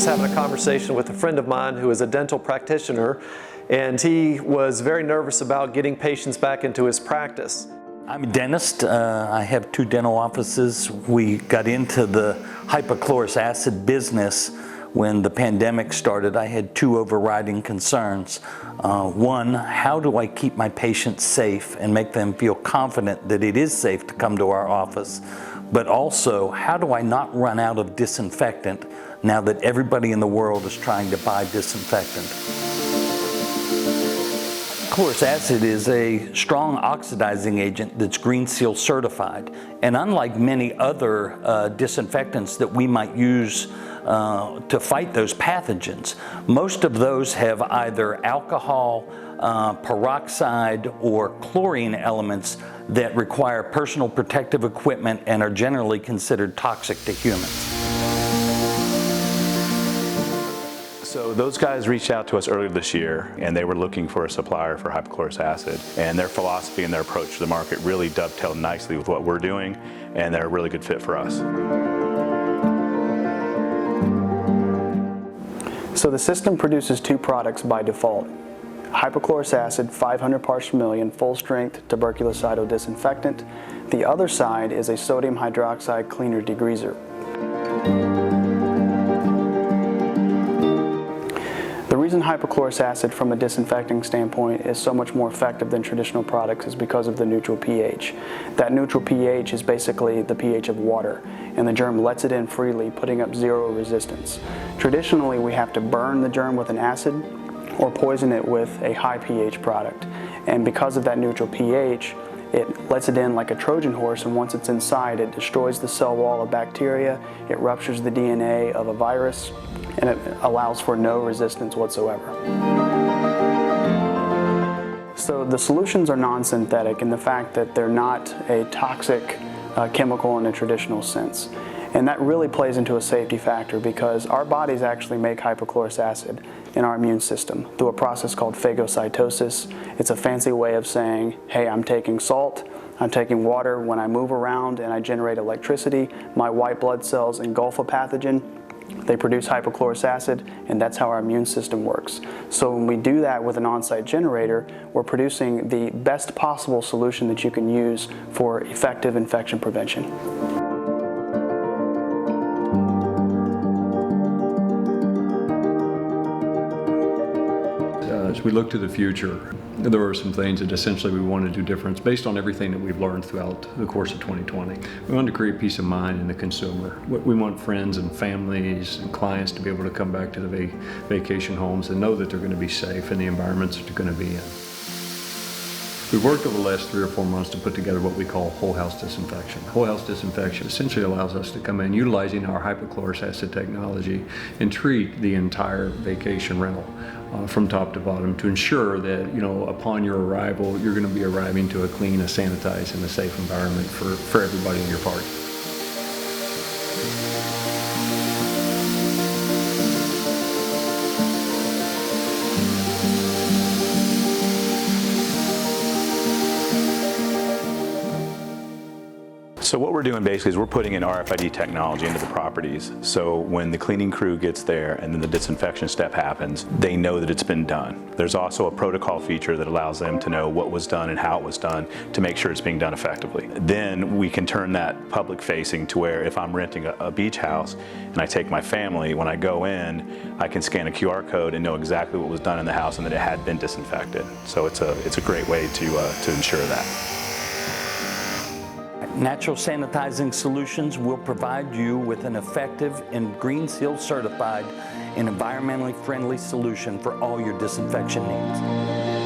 was having a conversation with a friend of mine who is a dental practitioner, and he was very nervous about getting patients back into his practice. I'm a dentist. I have 2 dental offices. We got into the hypochlorous acid business when the pandemic started. I had 2 overriding concerns. One, how do I keep my patients safe and make them feel confident that it is safe to come to our office? But also, how do I not run out of disinfectant now that everybody in the world is trying to buy disinfectant? Hypochlorous acid is a strong oxidizing agent that's Green Seal certified. And unlike many other disinfectants that we might use to fight those pathogens, most of those have either alcohol, peroxide, or chlorine elements that require personal protective equipment and are generally considered toxic to humans. So those guys reached out to us earlier this year, and they were looking for a supplier for hypochlorous acid, and their philosophy and their approach to the market really dovetailed nicely with what we're doing, and they're a really good fit for us. So the system produces 2 products by default. Hypochlorous acid, 500 parts per million, full strength tuberculocidal disinfectant. The other side is a sodium hydroxide cleaner degreaser. The reason hypochlorous acid from a disinfecting standpoint is so much more effective than traditional products is because of the neutral pH. That neutral pH is basically the pH of water, and the germ lets it in freely, putting up 0 resistance. Traditionally, we have to burn the germ with an acid or poison it with a high pH product. And because of that neutral pH, it lets it in like a Trojan horse, and once it's inside, it destroys the cell wall of bacteria, it ruptures the DNA of a virus, and it allows for no resistance whatsoever. So the solutions are non-synthetic in the fact that they're not a toxic chemical in a traditional sense. And that really plays into a safety factor because our bodies actually make hypochlorous acid in our immune system through a process called phagocytosis. It's a fancy way of saying, hey, I'm taking salt, I'm taking water. When I move around and I generate electricity, my white blood cells engulf a pathogen, they produce hypochlorous acid, and that's how our immune system works. So when we do that with an on-site generator, we're producing the best possible solution that you can use for effective infection prevention. As we look to the future, there were some things that essentially we wanted to do different based on everything that we've learned throughout the course of 2020. We wanted to create peace of mind in the consumer. We want friends and families and clients to be able to come back to the vacation homes and know that they're going to be safe in the environments that they're going to be in. We've worked over the last 3 or 4 months to put together what we call whole house disinfection. Whole house disinfection essentially allows us to come in utilizing our hypochlorous acid technology and treat the entire vacation rental from top to bottom to ensure that, upon your arrival, you're going to be arriving to a clean, a sanitized, and a safe environment for everybody in your party. So what we're doing basically is we're putting in RFID technology into the properties. So when the cleaning crew gets there and then the disinfection step happens, they know that it's been done. There's also a protocol feature that allows them to know what was done and how it was done to make sure it's being done effectively. Then we can turn that public facing to where if I'm renting a beach house and I take my family, when I go in, I can scan a QR code and know exactly what was done in the house and that it had been disinfected. So it's a great way to ensure that. Natural Sanitizing Solutions will provide you with an effective and Green Seal certified and environmentally friendly solution for all your disinfection needs.